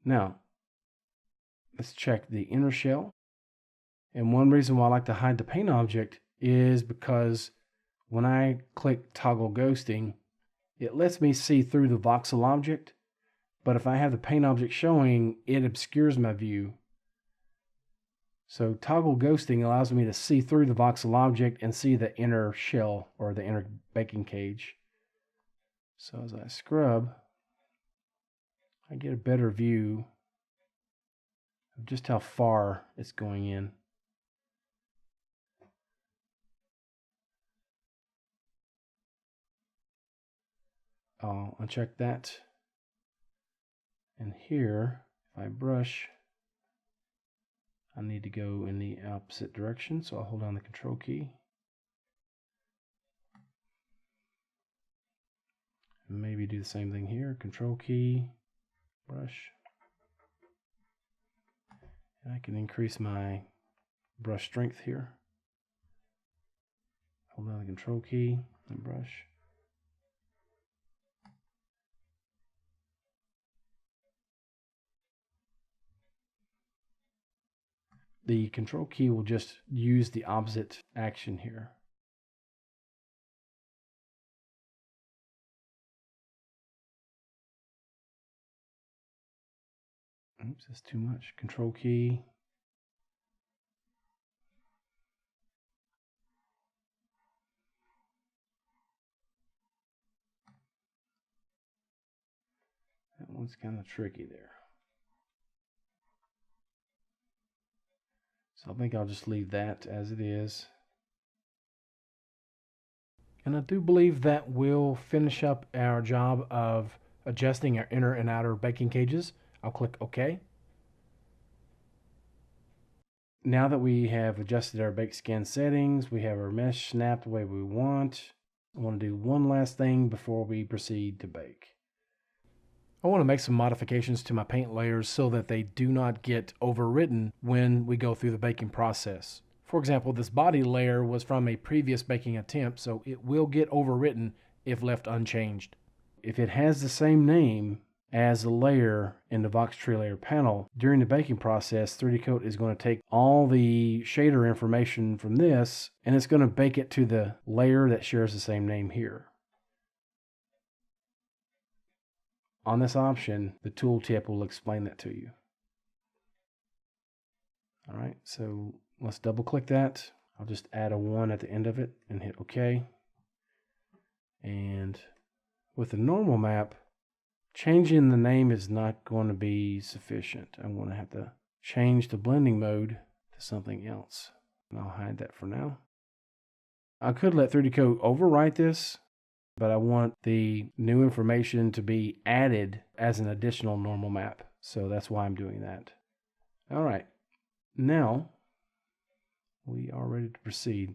Now, let's check the inner shell. And one reason why I like to hide the paint object is because when I click toggle ghosting, it lets me see through the voxel object. But if I have the paint object showing, it obscures my view. So toggle ghosting allows me to see through the voxel object and see the inner shell or the inner baking cage. So as I scrub, I get a better view of just how far it's going in. I'll uncheck that. And here, if I brush, I need to go in the opposite direction, so I'll hold down the control key. And maybe do the same thing here, control key, brush. And I can increase my brush strength here. Hold down the control key and brush. The control key will just use the opposite action here. Oops, that's too much. Control key. That one's kind of tricky there. So I think I'll just leave that as it is. And I do believe that will finish up our job of adjusting our inner and outer baking cages. I'll click OK. Now that we have adjusted our bake skin settings, we have our mesh snapped the way we want. I want to do one last thing before we proceed to bake. I want to make some modifications to my paint layers so that they do not get overwritten when we go through the baking process. For example, this body layer was from a previous baking attempt, so it will get overwritten if left unchanged. If it has the same name as the layer in the Voxtree layer panel, during the baking process, 3D Coat is going to take all the shader information from this and it's going to bake it to the layer that shares the same name here. On this option, the tooltip will explain that to you. All right, so let's double click that. I'll just add a 1 at the end of it and hit OK. And with the normal map, changing the name is not going to be sufficient. I'm going to have to change the blending mode to something else. And I'll hide that for now. I could let 3D Coat overwrite this, but I want the new information to be added as an additional normal map. So that's why I'm doing that. All right, now we are ready to proceed.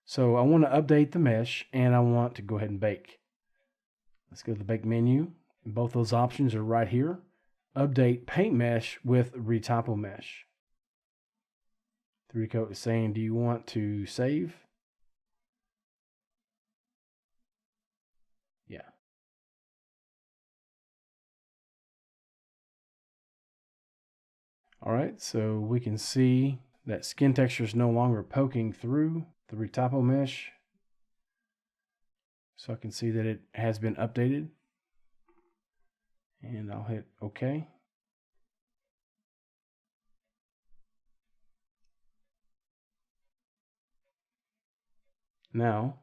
So I want to update the mesh and I want to go ahead and bake. Let's go to the bake menu. Both those options are right here. Update paint mesh with retypo mesh. 3D Coat is saying, do you want to save? Yeah. All right, so we can see that skin texture is no longer poking through the retypo mesh. So I can see that it has been updated. And I'll hit OK. Now,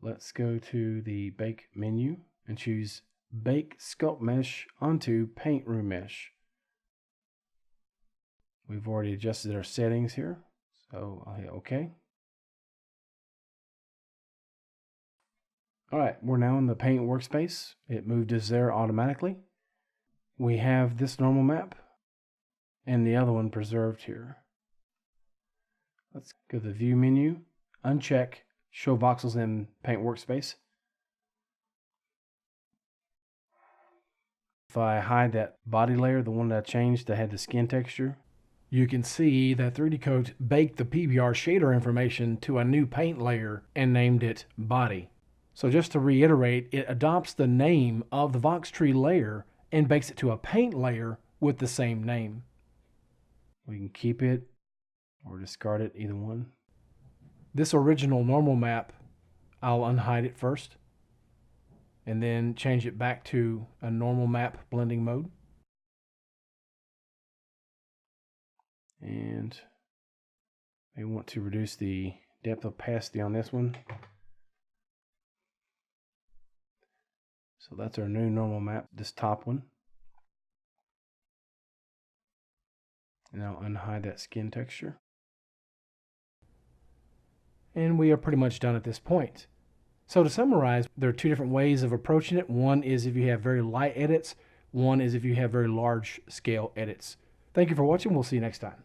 let's go to the Bake menu and choose Bake Sculpt Mesh onto Paint Room Mesh. We've already adjusted our settings here, so I'll hit OK. All right, we're now in the Paint workspace. It moved us there automatically. We have this normal map and the other one preserved here. Let's go to the View menu, uncheck Show Voxels in Paint workspace. If I hide that body layer, the one that I changed that had the skin texture, you can see that 3D Coat baked the PBR shader information to a new paint layer and named it Body. So just to reiterate, it adopts the name of the Voxtree layer and bakes it to a paint layer with the same name. We can keep it or discard it, either one. This original normal map, I'll unhide it first and then change it back to a normal map blending mode. And I want to reduce the depth of opacity on this one. So that's our new normal map, this top one. And I'll unhide that skin texture. And we are pretty much done at this point. So to summarize, there are two different ways of approaching it. One is if you have very light edits. One is if you have very large scale edits. Thank you for watching. We'll see you next time.